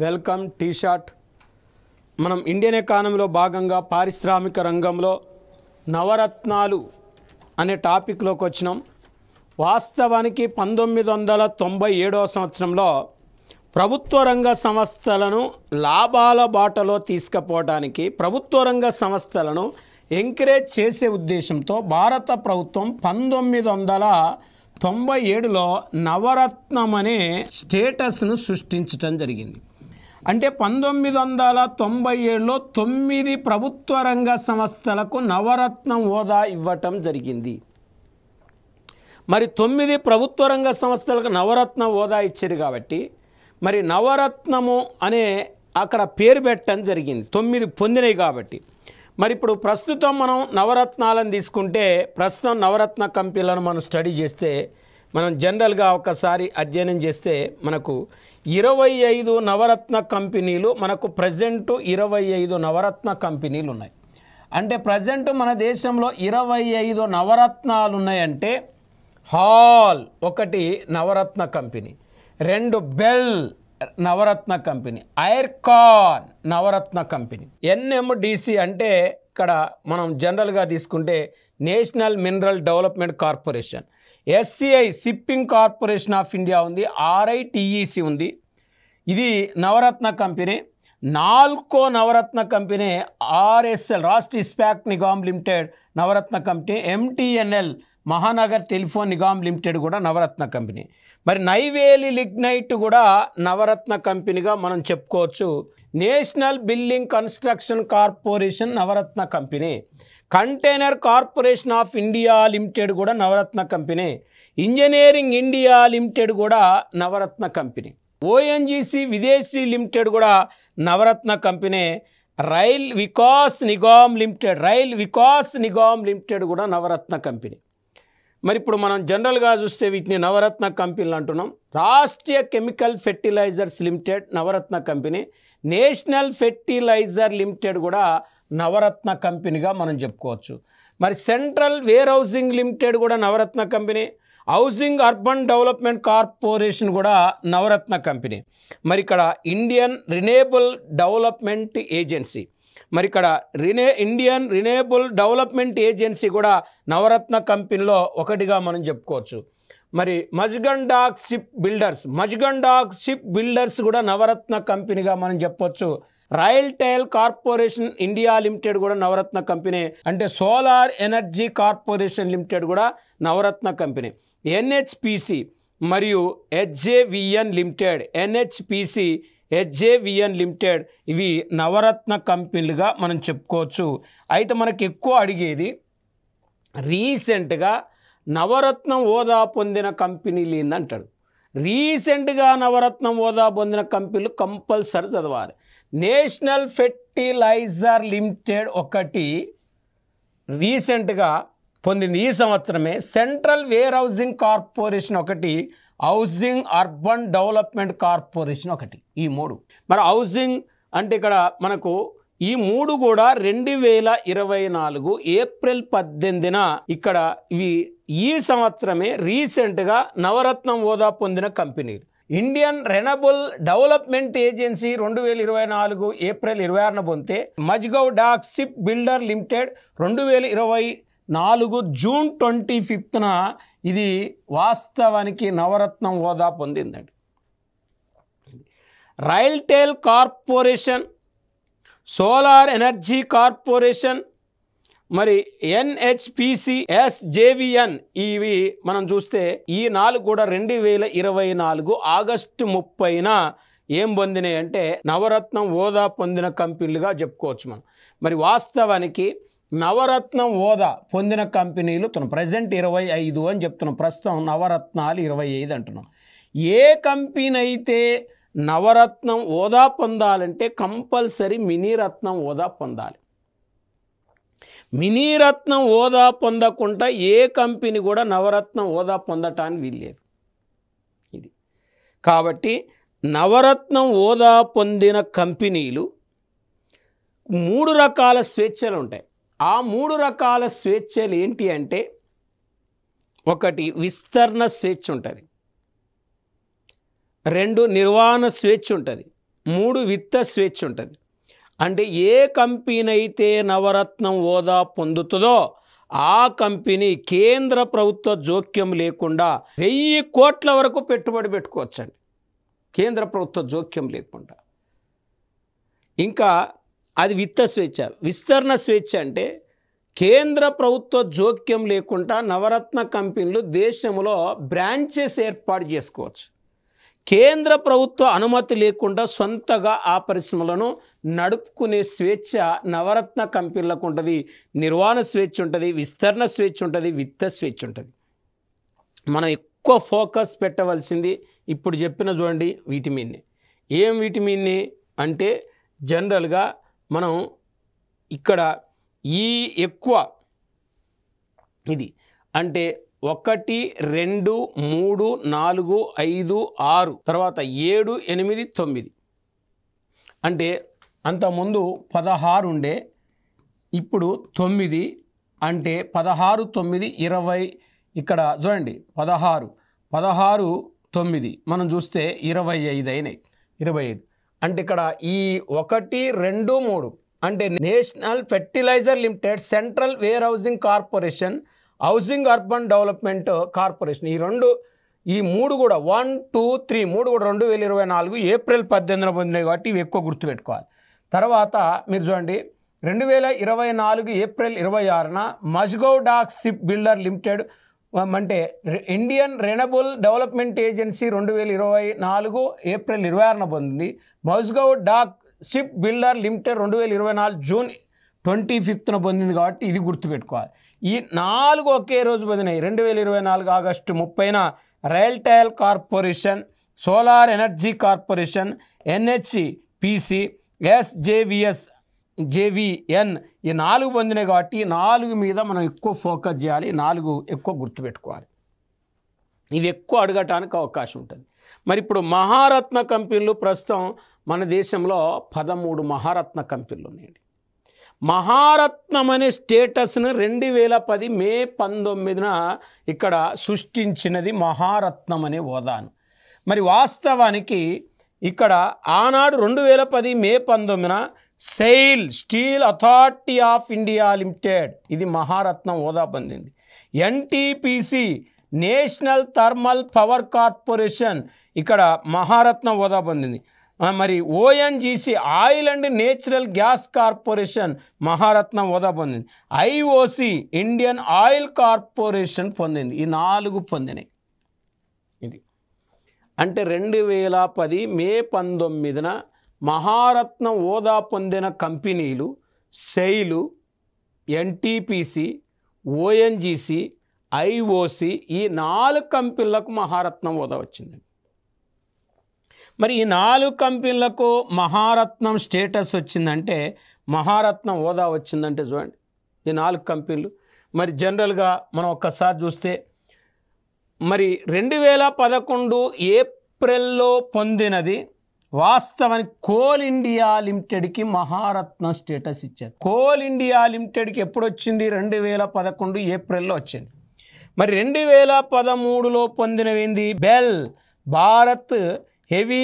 Welcome tea shot. మనం Indian ఎకానమీలో భాగంగా పారిశ్రామిక రంగంలో నవరత్నాలు అనే టాపిక్లోకి వచ్చినాం. వాస్తవానికి 1997వ సంవత్సరంలో ప్రభుత్వ రంగ సంస్థలను లాభాల బాటలో తీసుకుపోవడానికి ప్రభుత్వ రంగ సంస్థలను ఎంకరేజ్ చేసే ఉద్దేశంతో భారత ప్రభుత్వం 1997లో నవరత్నం అనే స్టేటస్ను సృష్టించడం జరిగింది. అంటే 1997లో 9 ప్రభుత్వ రంగ సంస్థలకు నవరత్నం హోదా ఇవ్వటం జరిగింది. మరి 9 ప్రభుత్వ రంగ సంస్థలకు నవరత్న హోదా ఇచ్చారు కాబట్టి మరి నవరత్నము అనే అక్కడ పేరు పెట్టడం జరిగింది, 9 పొందినవి కాబట్టి. మరి ఇప్పుడు ప్రస్తుతం మనం నవరత్నాలను తీసుకుంటే ప్రస్తుతం నవరత్న కంపెనీలను మనం స్టడీ చేస్తే మనం జనరల్గా ఒకసారి అధ్యయనం చేస్తే మనకు 25 నవరత్న కంపెనీలు మనకు ప్రజెంటు 25 నవరత్న కంపెనీలు ఉన్నాయి. అంటే ప్రజెంటు మన దేశంలో 25 నవరత్నాలు ఉన్నాయంటే హాల్ ఒకటి Navratna company, 2 BEL Navratna company, IRCON Navratna company, NMDC అంటే ఇక్కడ మనం జనరల్గా తీసుకుంటే national mineral development corporation, SCI shipping corporation of India ఉంది, ఆర్ఐటిఈసి ఉంది, ఇది Navratna company. NALCO Navratna company, RSL Rashtriya Ispat Nigam limited Navratna company, MTNL Mahanagar telephone Nigam limited కూడా నవరత్న కంపెనీ. మరి నైవేలి లిగ్నైట్ కూడా నవరత్న కంపెనీగా మనం చెప్పుకోవచ్చు. National building construction corporation Navratna company, container corporation of India limited కూడా Navratna company, engineering India limited కూడా Navratna company, ONGC Videshi limited కూడా Navratna company, rail Vikas Nigam limited కూడా నవరత్న కంపెనీ. మరి ఇప్పుడు మనం జనరల్గా చూస్తే వీటిని నవరత్న కంపెనీలు అంటున్నాం. Rashtriya chemical fertilisers limited Navratna company, national fertilizer limited కూడా నవరత్న కంపెనీగా మనం చెప్పుకోవచ్చు. మరి సెంట్రల్ వేర్ హౌసింగ్ లిమిటెడ్ కూడా Navratna company, housing urban development corporation కూడా నవరత్న కంపెనీ. మరి ఇక్కడ ఇండియన్ రిన్యూవబుల్ డెవలప్మెంట్ ఏజెన్సీ, మరి ఇక్కడ ఇండియన్ రిన్యూవబుల్ డెవలప్మెంట్ ఏజెన్సీ కూడా నవరత్న కంపెనీలో ఒకటిగా మనం చెప్పుకోవచ్చు. మరి మజ్గండాక్ షిప్ బిల్డర్స్ కూడా నవరత్న కంపెనీగా మనం చెప్పొచ్చు. రైల్టెల్ కార్పొరేషన్ ఇండియా లిమిటెడ్ కూడా నవరత్న కంపెనీ, అంటే సోలార్ ఎనర్జీ కార్పొరేషన్ లిమిటెడ్ కూడా నవరత్న కంపెనీ. ఎన్హెచ్పిసి మరియు హెచ్జేవిఎన్ లిమిటెడ్ ఇవి నవరత్న కంపెనీలుగా మనం చెప్పుకోవచ్చు. అయితే మనకి ఎక్కువ అడిగేది రీసెంట్గా నవరత్నం హోదా పొందిన కంపెనీలు ఏందంటాడు. రీసెంట్గా నవరత్నం హోదా పొందిన కంపెనీలు కంపల్సరీ చదవాలి. నేషనల్ ఫెర్టిలైజర్ లిమిటెడ్ ఒకటి రీసెంట్గా పొందింది ఈ సంవత్సరమే. సెంట్రల్ వేర్ హౌసింగ్ కార్పొరేషన్ ఒకటి, హౌసింగ్ అర్బన్ డెవలప్మెంట్ కార్పొరేషన్ ఒకటి. ఈ 3 మరి హౌసింగ్ అంటే ఇక్కడ మనకు ఈ 3 కూడా 2024 ఏప్రిల్ 18న ఇక్కడ ఇవి ఈ సంవత్సరమే రీసెంట్గా నవరత్నం హోదా పొందిన కంపెనీలు. Indian renewable development agency 2024 April 26న పొందితే, Mazagon dock ship builder limited 2024 June 25న ఇది వాస్తవానికి నవరత్నం హోదా పొందిందండి. RailTel corporation, solar energy corporation, మరి ఎన్హెచ్పిసి, ఎస్జేవిఎన్ ఇవి మనం చూస్తే ఈ 4 కూడా 2024 ఆగస్టు 30న ఏం పొందినాయి అంటే నవరత్నం హోదా పొందిన కంపెనీలుగా చెప్పుకోవచ్చు మనం. మరి వాస్తవానికి నవరత్నం హోదా పొందిన కంపెనీలు ప్రజెంట్ 25 అని చెప్తున్నాం, ప్రస్తుతం నవరత్నాలు 25 అంటున్నాం. ఏ కంపెనీ అయితే నవరత్నం హోదా పొందాలంటే కంపల్సరీ మినీరత్నం హోదా పొందాలి. మినీరత్నం హోదా పొందకుండా ఏ కంపెనీ కూడా నవరత్నం హోదా పొందటానికి వీల్లేదు. ఇది కాబట్టి నవరత్నం హోదా పొందిన కంపెనీలు 3 రకాల స్వేచ్ఛలు ఉంటాయి. ఆ 3 రకాల స్వేచ్ఛలు ఏంటి అంటే, ఒకటి విస్తరణ స్వేచ్ఛ ఉంటుంది, 2 నిర్వహణ స్వేచ్ఛ ఉంటుంది, 3 విత్త స్వేచ్ఛ ఉంటుంది. అంటే ఏ కంపెనీ అయితే నవరత్నం హోదా పొందుతుందో ఆ కంపెనీ కేంద్ర ప్రభుత్వ జోక్యం లేకుండా 1000 కోట్ల వరకు పెట్టుబడి పెట్టుకోవచ్చండి, కేంద్ర ప్రభుత్వ జోక్యం లేకుండా. ఇంకా అది విత్త స్వేచ్ఛ. విస్తరణ స్వేచ్ఛ అంటే కేంద్ర ప్రభుత్వ జోక్యం లేకుండా నవరత్న కంపెనీలు దేశంలో బ్రాంచెస్ ఏర్పాటు చేసుకోవచ్చు. కేంద్ర ప్రభుత్వ అనుమతి లేకుండా సొంతగా ఆ పరిశ్రమలను నడుపుకునే స్వేచ్ఛ నవరత్న కంపెనీలకు ఉంటుంది. నిర్వహణ స్వేచ్ఛ ఉంటుంది, విస్తరణ స్వేచ్ఛ ఉంటుంది, విత్త స్వేచ్ఛ ఉంటుంది. మనం ఎక్కువ ఫోకస్ పెట్టవలసింది ఇప్పుడు చెప్పిన చూడండి వీటి మీదనే. ఏం వీటి మీదనే అంటే జనరల్గా మనం ఇక్కడ ఈ ఎక్కువ ఇది అంటే 1, 2, 3, 4, 5, 6 తర్వాత 7, 8, 9 అంటే అంతకుముందు 16 ఉండే, ఇప్పుడు 9 అంటే 16, 9, 20. ఇక్కడ చూడండి 16, 9 మనం చూస్తే 25 అయినాయి. 25 అంటే ఇక్కడ ఈ 1, 2, 3 అంటే national fertilizer limited, central warehousing corporation, housing urban development corporation, ఈ మూడు కూడా 1, 2, 3 3 కూడా 2024 ఏప్రిల్ 18న పొందినాయి కాబట్టి ఇవి ఎక్కువ గుర్తుపెట్టుకోవాలి. తర్వాత మీరు చూడండి 2024 ఏప్రిల్ 26న Mazagon dock ship builder limited అంటే Indian renewable development agency 2024 April 26న పొందింది. Mazagon dock ship builder limited 2024 June 25న పొందింది కాబట్టి ఇది గుర్తుపెట్టుకోవాలి. ఈ 4 ఒకే రోజు పొందినాయి. 2024 ఆగస్టు 30న RailTel corporation, solar energy corporation, NHPC, SJVS, JVN ఈ 4 పొందినాయి కాబట్టి 4 మీద మనం ఎక్కువ ఫోకస్ చేయాలి. 4 ఎక్కువ గుర్తుపెట్టుకోవాలి. ఇవి ఎక్కువ అడగటానికి అవకాశం ఉంటుంది. మరి ఇప్పుడు మహారత్న కంపెనీలు ప్రస్తుతం మన దేశంలో 13 మహారత్న కంపెనీలు ఉన్నాయండి. మహారత్నం అనే స్టేటస్ను 2010 మే 19న ఇక్కడ సృష్టించినది మహారత్నం అనే హోదాను. మరి వాస్తవానికి ఇక్కడ ఆనాడు 2010 మే 19న SAIL steel authority of India limited ఇది మహారత్నం హోదా పొందింది. NTPC national thermal power corporation ఇక్కడ మహారత్న హోదా పొందింది. మరి ONGC oil and natural gas corporation Maharatna హోదా పొందింది. IOC ఇండియన్ ఆయిల్ కార్పొరేషన్ పొందింది. ఈ 4 పొందినాయి. ఇది అంటే 2010 మే 19న మహారత్న హోదా పొందిన కంపెనీలు సెయిలు, NTPC, ONGC, IOC ఈ 4 కంపెనీలకు మహారత్నం హోదా వచ్చింది. మరి ఈ 4 కంపెనీలకు మహారత్నం స్టేటస్ వచ్చిందంటే, మహారత్నం హోదా వచ్చిందంటే చూడండి ఈ 4 కంపెనీలు. మరి జనరల్గా మనం ఒక్కసారి చూస్తే మరి 2011 ఏప్రిల్లో పొందినది వాస్తవానికి కోల్ ఇండియా లిమిటెడ్కి మహారత్నం స్టేటస్ ఇచ్చారు. కోల్ ఇండియా లిమిటెడ్కి ఎప్పుడు వచ్చింది? 2011 ఏప్రిల్లో వచ్చింది. మరి 2013లో పొందినవింది BEL Bharat heavy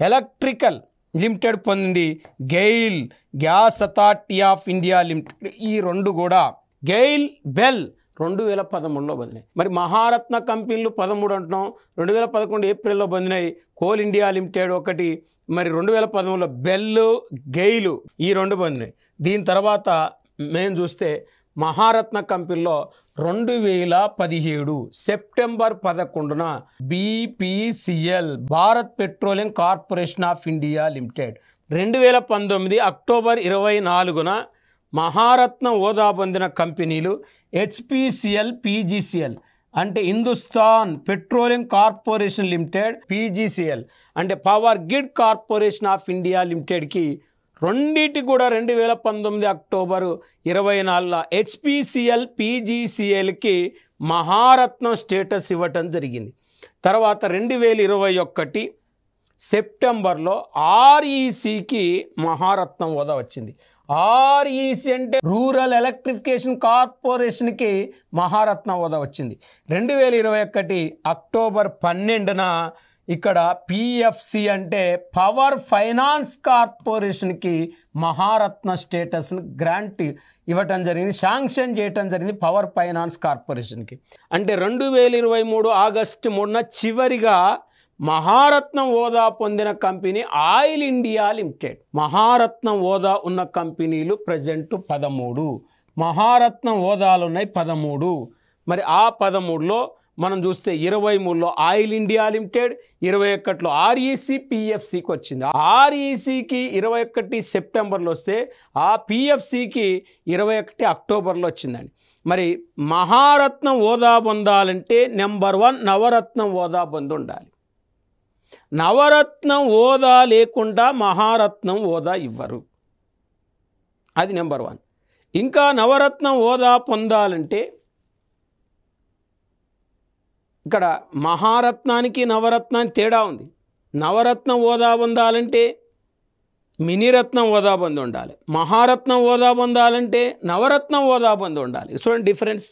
electrical limited పొందింది. GAIL gas authority of India limited ఈ 2 కూడా గెయిల్ బెల్ 2013లో పొందినాయి. మరి మహారత్న కంపెనీలు 13 అంటున్నాం, 2011 ఏప్రిల్లో పొందినాయి. కోల్ ఇండియా లిమిటెడ్ ఒకటి, మరి 2013లో బెల్ గెయిల్ ఈ 2 పొందినాయి. దీని తర్వాత మేము చూస్తే మహారత్న కంపెనీలో 2017 సెప్టెంబర్ 11న BPCL Bharat petroleum corporation of India limited, 2019 October 24న మహారత్న హోదా పొందిన కంపెనీలు HPCL, PGCL అంటే Hindustan petroleum corporation limited, PGCL అంటే power grid corporation of India లిమిటెడ్కి రెండిటి కూడా 2019 అక్టోబర్ 24న HPCL, PGCLకి మహారత్నం స్టేటస్ ఇవ్వటం జరిగింది. తర్వాత 2021 సెప్టెంబర్లో RECకి మహారత్నం హోదా వచ్చింది. REC అంటే రూరల్ ఎలక్ట్రిఫికేషన్ కార్పొరేషన్కి మహారత్న హోదా వచ్చింది. 2021 అక్టోబర్ 12న ఇక్కడ పిఎఫ్సి అంటే పవర్ ఫైనాన్స్ కార్పొరేషన్కి మహారత్న స్టేటస్ని గ్రాంట్ ఇవ్వటం జరిగింది, శాంక్షన్ చేయటం జరిగింది పవర్ ఫైనాన్స్ కార్పొరేషన్కి. అంటే 2023 ఆగస్టు 3న చివరిగా మహారత్నం హోదా పొందిన కంపెనీ ఆయిల్ ఇండియా లిమిటెడ్. మహారత్నం హోదా ఉన్న కంపెనీలు ప్రజెంట్ 13, మహారత్నం హోదాలు ఉన్నాయి 13. మరి ఆ 13లో మనం చూస్తే 23లో ఆయిల్ ఇండియా లిమిటెడ్, 21లో ఆర్ఈసి పిఎఫ్సికి వచ్చింది. ఆర్ఈసికి 21 సెప్టెంబర్లో వస్తే ఆ పిఎఫ్సికి 21 అక్టోబర్లో వచ్చిందండి. మరి మహారత్నం హోదా పొందాలంటే నెంబర్ 1 నవరత్నం హోదా పొంది ఉండాలి. నవరత్నం హోదా లేకుండా మహారత్నం హోదా ఇవ్వరు, అది నెంబర్ 1. ఇంకా నవరత్నం హోదా పొందాలంటే ఇక్కడ మహారత్నానికి నవరత్నానికి తేడా ఉంది. నవరత్నం హోదా పొందాలంటే మినీరత్నం హోదా పొంది ఉండాలి, మహారత్నం హోదా పొందాలంటే నవరత్నం హోదా పొంది ఉండాలి. చూడండి డిఫరెన్స్.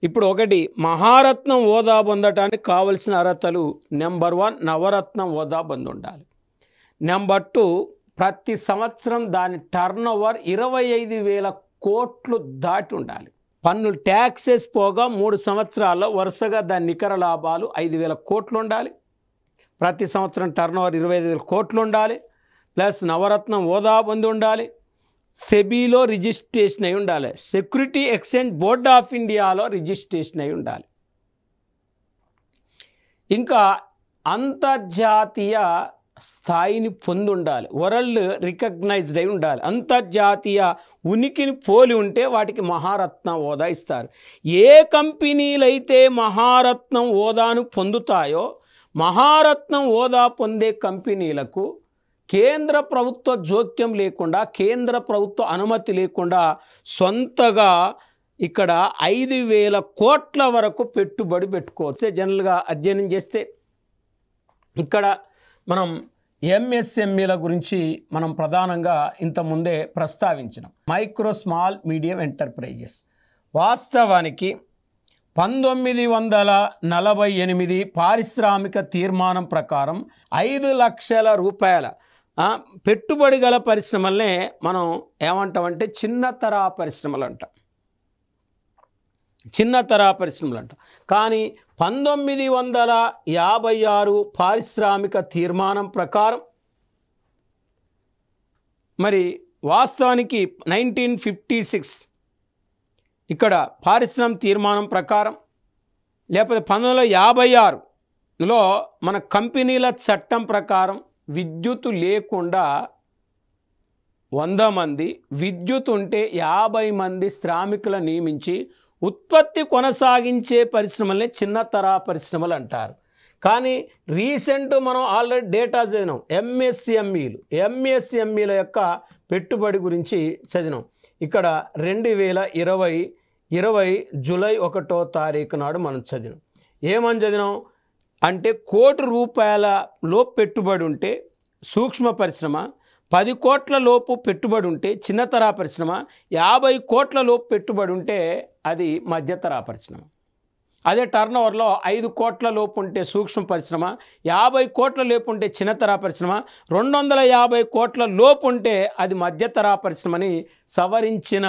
ఇప్పుడు ఒకటి మహారత్నం హోదా పొందటానికి కావలసిన అర్హతలు నెంబర్ 1 నవరత్నం హోదా పొంది ఉండాలి. నెంబర్ 2 ప్రతి సంవత్సరం దాని టర్న్ ఓవర్ 25,000 కోట్లు దాటి ఉండాలి. పన్నులు ట్యాక్సెస్ పోగా 3 సంవత్సరాల్లో వరుసగా దాని నికర లాభాలు 5,000 కోట్లు ఉండాలి. ప్రతి సంవత్సరం టర్న్ ఓవర్ 25,000 కోట్లు ఉండాలి. ప్లస్ నవరత్నం హోదా పొంది ఉండాలి. సెబీలో రిజిస్ట్రేషన్ అయి ఉండాలి. సెక్యూరిటీ ఎక్స్చేంజ్ బోర్డ్ ఆఫ్ ఇండియాలో రిజిస్ట్రేషన్ అయి ఉండాలి. ఇంకా అంతర్జాతీయ స్థాయిని పొంది ఉండాలి, వరల్డ్ రికగ్నైజ్డ్ అయి ఉండాలి. అంతర్జాతీయ ఉనికిని పోలి ఉంటే వాటికి మహారత్న హోదా ఇస్తారు. ఏ కంపెనీలైతే మహారత్నం హోదాను పొందుతాయో మహారత్నం హోదా పొందే కంపెనీలకు కేంద్ర ప్రభుత్వ జోక్యం లేకుండా, కేంద్ర ప్రభుత్వ అనుమతి లేకుండా సొంతగా ఇక్కడ 5,000 కోట్ల వరకు పెట్టుబడి పెట్టుకోవచ్చు. జనరల్గా అధ్యయనం చేస్తే ఇక్కడ మనం ఎంఎస్ఎంఈల గురించి మనం ప్రధానంగా ఇంతకుముందే ప్రస్తావించినాం. మైక్రో స్మాల్ మీడియం ఎంటర్ప్రైజెస్ వాస్తవానికి 1948 పారిశ్రామిక తీర్మానం ప్రకారం 5 లక్షల రూపాయల పెట్టుబడి గల పరిశ్రమలనే మనం ఏమంటామంటే చిన్న తరహా పరిశ్రమలు అంటాం, చిన్న తరహా పరిశ్రమలు అంటాం. కానీ 1956 పారిశ్రామిక తీర్మానం ప్రకారం మరి వాస్తవానికి 1956 ఇక్కడ పారిశ్రామిక తీర్మానం ప్రకారం లేకపోతే 1956లో మన కంపెనీల చట్టం ప్రకారం విద్యుత్ లేకుండా 100 మంది, విద్యుత్ ఉంటే 50 మంది శ్రామికులను నియమించి ఉత్పత్తి కొనసాగించే పరిశ్రమల్ని చిన్న తరహా పరిశ్రమలు అంటారు. కానీ రీసెంట్ మనం ఆల్రెడీ డేటా చదివినాం, ఎంఎస్ఎంఈల యొక్క పెట్టుబడి గురించి చదివినాం. ఇక్కడ 2020 జూలై 1వ తారీఖు నాడు మనం చదివినాం. ఏమని చదివినాం అంటే ₹1,00,00,000 లోపు పెట్టుబడి ఉంటే సూక్ష్మ పరిశ్రమ, 10 కోట్ల లోపు పెట్టుబడి ఉంటే చిన్న తరహా పరిశ్రమ, 50 కోట్ల లోపు పెట్టుబడి ఉంటే అది మధ్య తరహా పరిశ్రమ. అదే టర్న్ ఓవర్లో 5 కోట్ల లోపు ఉంటే సూక్ష్మ పరిశ్రమ, 50 కోట్ల లోపు ఉంటే చిన్న తరహా పరిశ్రమ, 250 కోట్ల లోపు ఉంటే అది మధ్య తరహా పరిశ్రమని సవరించిన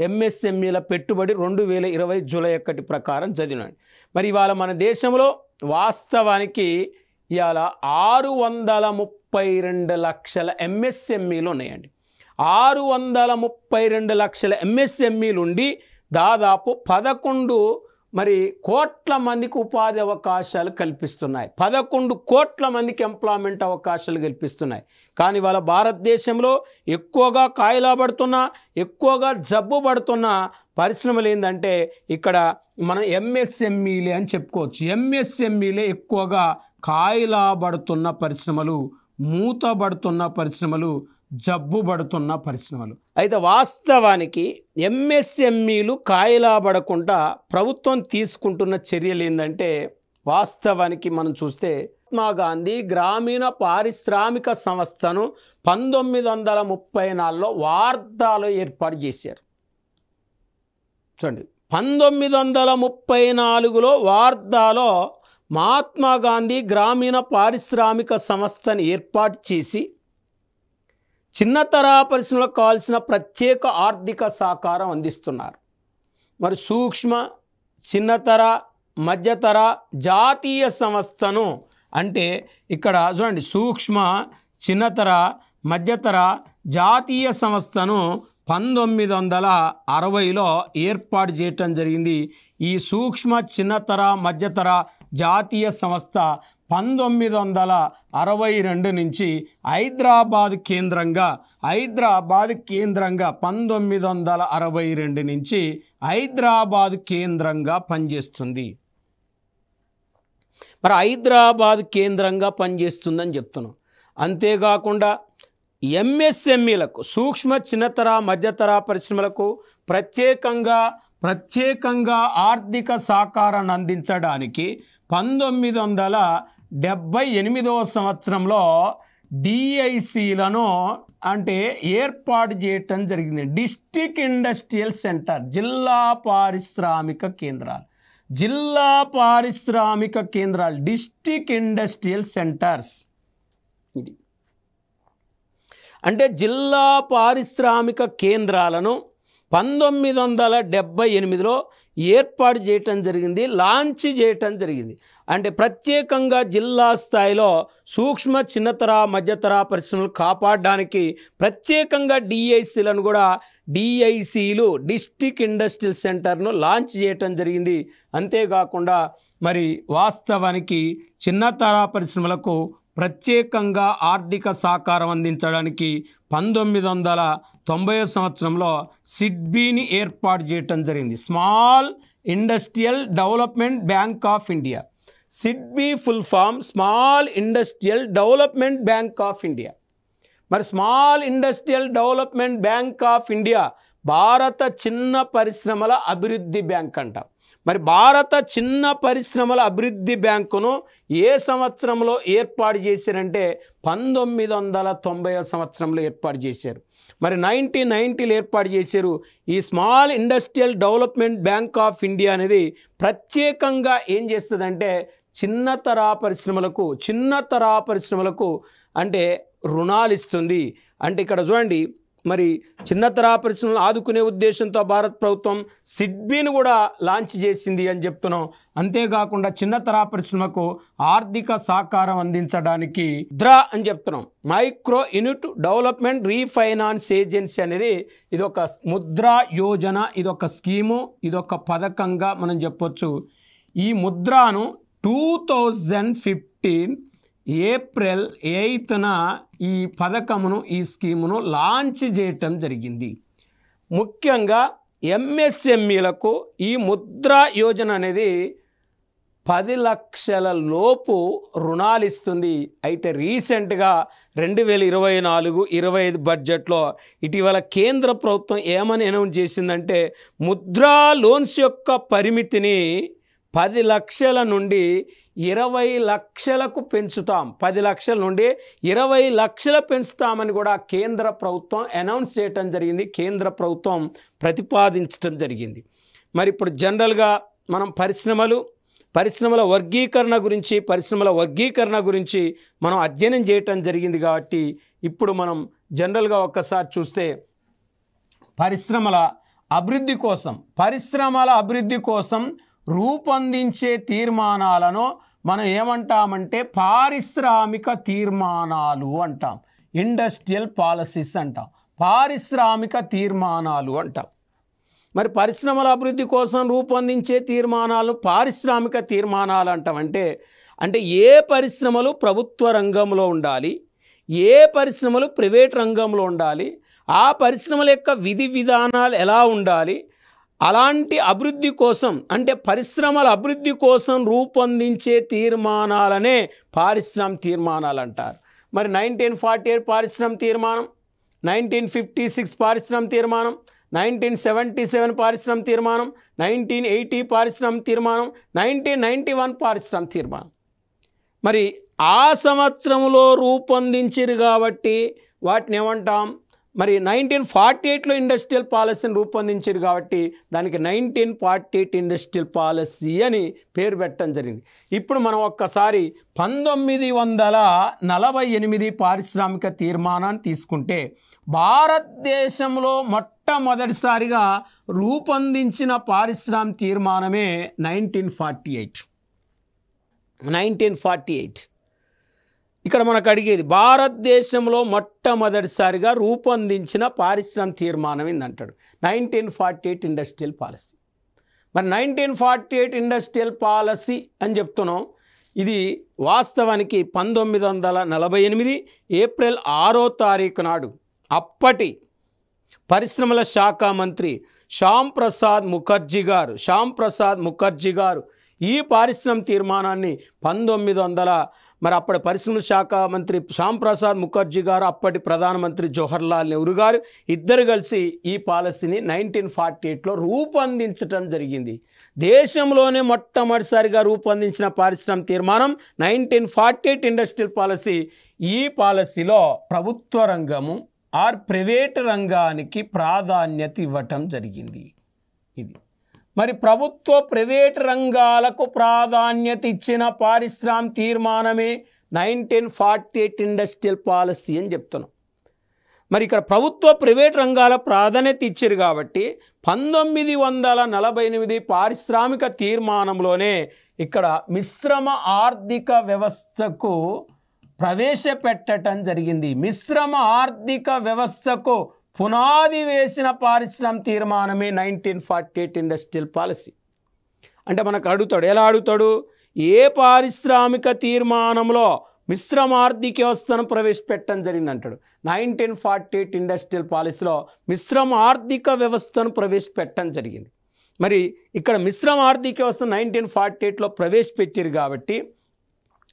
ఎంఎస్ఎంఈల పెట్టుబడి 2020 జూలై 1 ప్రకారం చదివినాడు. మరి ఇవాళ మన దేశంలో వాస్తవానికి ఇవాళ 632 లక్షల ఎంఎస్ఎంఈలు ఉన్నాయండి. 632 లక్షల ఎంఎస్ఎంఈలు ఉండి దాదాపు 11 కోట్ల మందికి ఉపాధి అవకాశాలు కల్పిస్తున్నాయి. 11 కోట్ల మందికి ఎంప్లాయ్మెంట్ అవకాశాలు కల్పిస్తున్నాయి. కానీ వాళ్ళ భారతదేశంలో ఎక్కువగా కాయిలా పడుతున్న, ఎక్కువగా జబ్బు పడుతున్న పరిశ్రమలు ఏంటంటే ఇక్కడ మనం ఎంఎస్ఎంఈలే అని చెప్పుకోవచ్చు. ఎంఎస్ఎంఈలే ఎక్కువగా కాయిలా పడుతున్న పరిశ్రమలు, మూతబడుతున్న పరిశ్రమలు, జబ్బు పడుతున్న పరిశ్రమలు. అయితే వాస్తవానికి ఎంఎస్ఎంఈలు కాయిలా పడకుండా ప్రభుత్వం తీసుకుంటున్న చర్యలు ఏంటంటే వాస్తవానికి మనం చూస్తే మహాత్మా గాంధీ గ్రామీణ పారిశ్రామిక సంస్థను 1934లో వార్ధాలో ఏర్పాటు చేశారు. చూడండి, 1934లో వార్ధాలో మహాత్మా గాంధీ గ్రామీణ పారిశ్రామిక సంస్థను ఏర్పాటు చేసి చిన్నతరహా పరిశ్రమలకు కావాల్సిన ప్రత్యేక ఆర్థిక సహకారం అందిస్తున్నారు. మరి సూక్ష్మ, చిన్నతర, మధ్యతర జాతీయ సంస్థను అంటే ఇక్కడ చూడండి, సూక్ష్మ, చిన్నతర, మధ్యతర జాతీయ సంస్థను 1960లో ఏర్పాటు చేయటం జరిగింది. ఈ సూక్ష్మ, చిన్నతర, మధ్యతర జాతీయ సంస్థ 1962 నుంచి హైదరాబాద్ కేంద్రంగా 1962 నుంచి హైదరాబాద్ కేంద్రంగా పనిచేస్తుంది. మరి హైదరాబాద్ కేంద్రంగా పనిచేస్తుందని చెప్తున్నాం. అంతేకాకుండా ఎంఎస్ఎంఈలకు, సూక్ష్మ, చిన్నతర, మధ్యతర పరిశ్రమలకు ప్రత్యేకంగా ఆర్థిక సహకారాన్ని అందించడానికి 1978వ సంవత్సరంలో డిఐసిలను అంటే ఏర్పాటు చేయటం జరిగింది. డిస్ట్రిక్ట్ ఇండస్ట్రియల్ సెంటర్, జిల్లా పారిశ్రామిక కేంద్రాలు, డిస్ట్రిక్ట్ ఇండస్ట్రియల్ సెంటర్స్. ఇది అంటే జిల్లా పారిశ్రామిక కేంద్రాలను 1978లో ఏర్పాటు చేయటం జరిగింది, లాంచ్ చేయటం జరిగింది. అంటే ప్రత్యేకంగా జిల్లా స్థాయిలో సూక్ష్మ, చిన్నతర, మధ్యతర పరిశ్రమలు కాపాడడానికి ప్రత్యేకంగా డిఐసిలను కూడా డిస్ట్రిక్ట్ ఇండస్ట్రియల్ సెంటర్ను లాంచ్ చేయటం జరిగింది. అంతేకాకుండా మరి వాస్తవానికి చిన్నతర పరిశ్రమలకు ప్రత్యేకంగా ఆర్థిక సహకారం అందించడానికి 1990 సంవత్సరంలో సిడ్బీని ఏర్పాటు చేయటం జరిగింది. Small industrial development bank of India. SIDBI full form small industrial development bank of India. మరి small industrial development bank of India భారత చిన్న పరిశ్రమల అభివృద్ధి బ్యాంక్ అంట. మరి భారత చిన్న పరిశ్రమల అభివృద్ధి బ్యాంకును ఏ సంవత్సరంలో ఏర్పాటు చేశారంటే 1990 సంవత్సరంలో ఏర్పాటు చేశారు. మరి 1990లో ఏర్పాటు చేశారు. ఈ small industrial development bank of India అనేది ప్రత్యేకంగా ఏం చేస్తుందంటే చిన్నతర పరిశ్రమలకు అంటే రుణాలు ఇస్తుంది. అంటే ఇక్కడ చూడండి, మరి చిన్నతర పరిశ్రమలను ఆదుకునే ఉద్దేశంతో భారత ప్రభుత్వం సిడ్బీని కూడా లాంచ్ చేసింది అని చెప్తున్నాం. అంతేకాకుండా చిన్నతర పరిశ్రమకు ఆర్థిక సహకారం అందించడానికి ముద్రా అని చెప్తున్నాం. Micro unit development refinance agency అనేది ఇదొక ముద్రా యోజన, ఇదొక స్కీము, ఇదొక పథకంగా మనం చెప్పొచ్చు. ఈ ముద్రాను 2015 ఏప్రిల్ 8న ఈ పథకమును, ఈ స్కీమును లాంచ్ చేయటం జరిగింది. ముఖ్యంగా ఎంఎస్ఎంఈలకు ఈ ముద్రా యోజన అనేది 10 లక్షల లోపు రుణాలు ఇస్తుంది. అయితే రీసెంట్గా 2024-25 బడ్జెట్లో ఇటీవల కేంద్ర ప్రభుత్వం ఏమని అనౌన్స్ చేసిందంటే ముద్రా లోన్స్ యొక్క పరిమితిని 10 లక్షల నుండి 20 లక్షలకు పెంచుతాం, 10 లక్షల నుండి 20 లక్షలు పెంచుతామని కూడా కేంద్ర ప్రభుత్వం అనౌన్స్ చేయటం జరిగింది, కేంద్ర ప్రభుత్వం ప్రతిపాదించడం జరిగింది. మరి ఇప్పుడు జనరల్గా మనం పరిశ్రమల వర్గీకరణ గురించి మనం అధ్యయనం చేయటం జరిగింది. కాబట్టి ఇప్పుడు మనం జనరల్గా ఒక్కసారి చూస్తే పరిశ్రమల అభివృద్ధి కోసం రూపొందించే తీర్మానాలను మనం ఏమంటామంటే పారిశ్రామిక తీర్మానాలు అంటాం. ఇండస్ట్రియల్ పాలసీస్ అంటాం, పారిశ్రామిక తీర్మానాలు అంటాం. మరి పరిశ్రమల అభివృద్ధి కోసం రూపొందించే తీర్మానాలు పారిశ్రామిక తీర్మానాలు అంటామంటే ఏ పరిశ్రమలు ప్రభుత్వ రంగంలో ఉండాలి, ఏ పరిశ్రమలు ప్రైవేట్ రంగంలో ఉండాలి, ఆ పరిశ్రమల యొక్క విధి విధానాలు ఎలా ఉండాలి, అలాంటి అభివృద్ధి కోసం అంటే పరిశ్రమల అభివృద్ధి కోసం రూపొందించే తీర్మానాలనే పారిశ్రామిక తీర్మానాలు అంటారు. మరి 1948 పారిశ్రామిక తీర్మానం, 1956 పారిశ్రామిక తీర్మానం, 1977 పారిశ్రామిక తీర్మానం, 1980 పారిశ్రామిక తీర్మానం, 1991 పారిశ్రామిక తీర్మానం. మరి ఆ సంవత్సరంలో రూపొందించారు కాబట్టి వాటిని ఏమంటాం, మరి 1948లో ఇండస్ట్రియల్ పాలసీని రూపొందించారు కాబట్టి దానికి 1948 ఇండస్ట్రియల్ పాలసీ అని పేరు పెట్టడం జరిగింది. ఇప్పుడు మనం ఒక్కసారి 1948 పారిశ్రామిక తీర్మానాన్ని తీసుకుంటే భారతదేశంలో మొట్టమొదటిసారిగా రూపొందించిన పారిశ్రామిక తీర్మానమే 1948. ఇక్కడ మనకు అడిగేది భారతదేశంలో మొట్టమొదటిసారిగా రూపొందించిన పారిశ్రామిక తీర్మానం ఏందంటాడు. 1948 ఇండస్ట్రియల్ పాలసీ. మరి 1948 ఇండస్ట్రియల్ పాలసీ అని చెప్తున్నాం. ఇది వాస్తవానికి 1948 ఏప్రిల్ 6వ తారీఖు నాడు అప్పటి పరిశ్రమల శాఖ మంత్రి శ్యామ్ ప్రసాద్ ముఖర్జీ గారు ఈ పారిశ్రామిక తీర్మానాన్ని 1900 మరి అప్పటి పరిశ్రమల శాఖ మంత్రి శ్యామ్ ప్రసాద్ ముఖర్జీ గారు, అప్పటి ప్రధానమంత్రి జవహర్లాల్ నెహ్రూ గారు ఇద్దరు కలిసి ఈ పాలసీని 1948లో రూపొందించడం జరిగింది. దేశంలోనే మొట్టమొదటిసారిగా రూపొందించిన పారిశ్రామిక తీర్మానం 1948 ఇండస్ట్రియల్ పాలసీ. ఈ పాలసీలో ప్రభుత్వ రంగము ప్రైవేట్ రంగానికి ప్రాధాన్యత ఇవ్వటం జరిగింది. ఇది మరి ప్రభుత్వ ప్రైవేట్ రంగాలకు ప్రాధాన్యత ఇచ్చిన పారిశ్రామిక తీర్మానమే 1948 ఇండస్ట్రియల్ పాలసీ అని చెప్తున్నాం. మరి ఇక్కడ ప్రభుత్వ ప్రైవేట్ రంగాల ప్రాధాన్యత ఇచ్చారు కాబట్టి 1948 పారిశ్రామిక తీర్మానంలోనే ఇక్కడ మిశ్రమ ఆర్థిక వ్యవస్థకు ప్రవేశపెట్టడం జరిగింది. మిశ్రమ ఆర్థిక వ్యవస్థకు పునాది వేసిన పారిశ్రామిక తీర్మానమే 1948 ఇండస్ట్రియల్ పాలసీ. అంటే మనకు అడుగుతాడు, ఎలా అడుగుతాడు? ఏ పారిశ్రామిక తీర్మానంలో మిశ్రమ ఆర్థిక వ్యవస్థను ప్రవేశపెట్టడం జరిగింది అంటాడు. 1948 ఇండస్ట్రియల్ పాలసీలో మిశ్రమ ఆర్థిక వ్యవస్థను ప్రవేశపెట్టడం జరిగింది. మరి ఇక్కడ మిశ్రమ ఆర్థిక వ్యవస్థను 1948లో ప్రవేశపెట్టారు కాబట్టి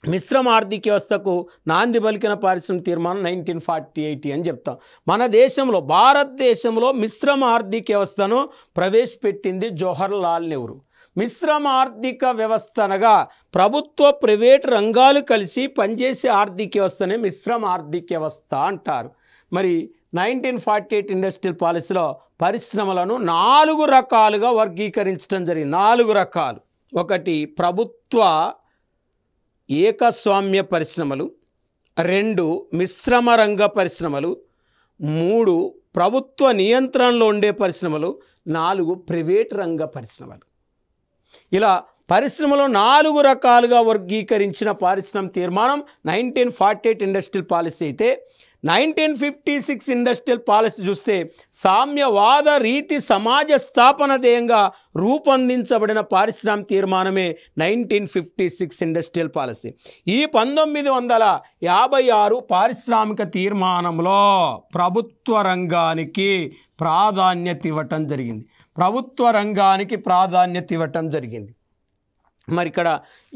మిశ్రమ ఆర్థిక వ్యవస్థకు నాంది పలికిన పారిశ్రామిక తీర్మానం 1948 అని చెప్తాం. మన దేశంలో భారతదేశంలో మిశ్రమ ఆర్థిక వ్యవస్థను ప్రవేశపెట్టింది జవహర్లాల్ నెహ్రూ. మిశ్రమ ఆర్థిక వ్యవస్థ అనగా ప్రభుత్వ ప్రైవేట్ రంగాలు కలిసి పనిచేసే ఆర్థిక వ్యవస్థనే మిశ్రమ ఆర్థిక వ్యవస్థ అంటారు. మరి 1948 ఇండస్ట్రియల్ పాలసీలో పరిశ్రమలను 4 రకాలుగా వర్గీకరించడం జరిగింది. 4 రకాలు. ఒకటి ప్రభుత్వ ఏకస్వామ్య పరిశ్రమలు, 2 మిశ్రమ రంగ పరిశ్రమలు, 3 ప్రభుత్వ నియంత్రణలో ఉండే పరిశ్రమలు, 4 ప్రైవేట్ రంగ పరిశ్రమలు. ఇలా పరిశ్రమలో 4 రకాలుగా వర్గీకరించిన పారిశ్రామిక తీర్మానం 1948 ఇండస్ట్రియల్ పాలసీ అయితే 1956 ఇండస్ట్రియల్ పాలసీ చూస్తే సామ్యవాద రీతి సమాజ స్థాపన ధ్యేయంగా రూపొందించబడిన పారిశ్రామిక తీర్మానమే 1956 ఇండస్ట్రియల్ పాలసీ. ఈ 1956 పారిశ్రామిక తీర్మానంలో ప్రభుత్వ రంగానికి ప్రాధాన్యత ఇవ్వటం జరిగింది. మరి ఇక్కడ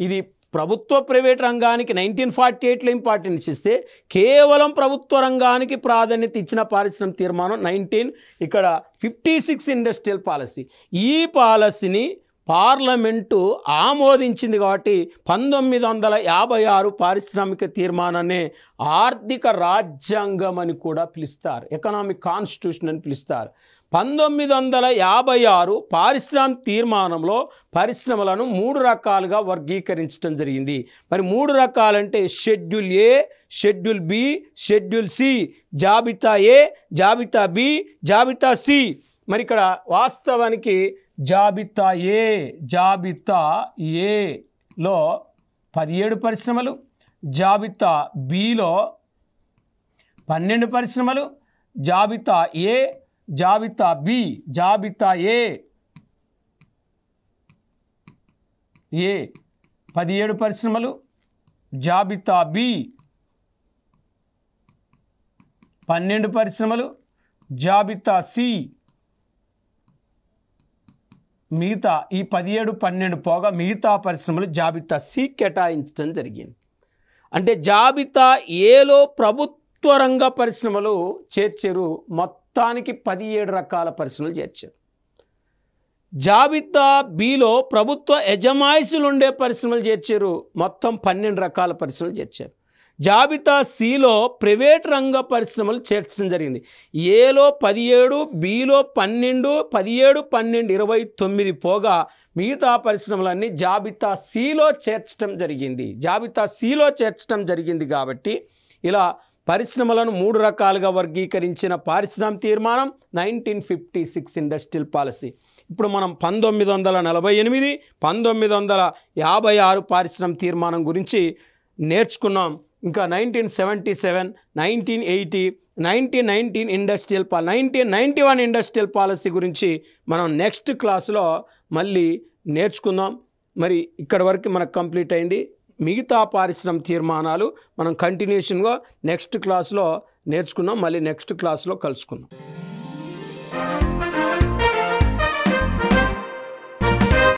ఇది ప్రభుత్వ ప్రైవేట్ రంగానికి 1948లో ఇంపార్టెన్స్ ఇస్తే కేవలం ప్రభుత్వ రంగానికి ప్రాధాన్యత ఇచ్చిన పారిశ్రామిక తీర్మానం 1956 ఇండస్ట్రియల్ పాలసీ. ఈ పాలసీని పార్లమెంటు ఆమోదించింది కాబట్టి 1956 పారిశ్రామిక తీర్మానాన్ని ఆర్థిక రాజ్యాంగం అని కూడా పిలుస్తారు, ఎకనామిక్ కాన్స్టిట్యూషన్ అని పిలుస్తారు. 1956 పారిశ్రామిక తీర్మానంలో పరిశ్రమలను 3 రకాలుగా వర్గీకరించడం జరిగింది. మరి 3 రకాలంటే షెడ్యూల్ ఏ, షెడ్యూల్ బి, షెడ్యూల్ సి. జాబితా ఏ, జాబితా బి, జాబితా సి. మరి ఇక్కడ వాస్తవానికి జాబితా ఏలో 17 పరిశ్రమలు, జాబితా బిలో 12 పరిశ్రమలు, జాబితా ఏ, జాబితా బి, జాబితా ఏ 17 పరిశ్రమలు, జాబితా బి 12 పరిశ్రమలు, జాబితా సి మిగతా ఈ 17, 12 పోగా మిగతా పరిశ్రమలు జాబితా సి కేటాయించడం జరిగింది. అంటే జాబితా ఏలో ప్రభుత్వ రంగ పరిశ్రమలు చేర్చారు, మొత్తానికి 17 రకాల పరిశ్రమలు చేర్చారు. జాబితా బిలో ప్రభుత్వ యజమాయిషులు ఉండే పరిశ్రమలు చేర్చారు, మొత్తం 12 రకాల పరిశ్రమలు చేర్చారు. జాబితా సిలో ప్రైవేట్ రంగ పరిశ్రమలు చేర్చడం జరిగింది. ఏలో 17, బిలో 12, 17, 12, 29 పోగా మిగతా పరిశ్రమలన్నీ జాబితా సిలో చేర్చడం జరిగింది. జాబితా సిలో చేర్చడం జరిగింది కాబట్టి ఇలా పరిశ్రమలను 3 రకాలుగా వర్గీకరించిన పారిశ్రామిక తీర్మానం 1956 ఇండస్ట్రియల్ పాలసీ. ఇప్పుడు మనం 1948, 1956 పారిశ్రామిక తీర్మానం గురించి నేర్చుకున్నాం. ఇంకా 1977, 1980, 1919 ఇండస్ట్రియల్ 1991 ఇండస్ట్రియల్ పాలసీ గురించి మనం నెక్స్ట్ క్లాస్లో మళ్ళీ నేర్చుకుందాం. మరి ఇక్కడ వరకు మనకు కంప్లీట్ అయింది. మిగతా పారిశ్రామిక తీర్మానాలు మనం కంటిన్యూషన్గా నెక్స్ట్ క్లాస్లో నేర్చుకుందాం. మళ్ళీ నెక్స్ట్ క్లాస్లో కలుసుకుందాం.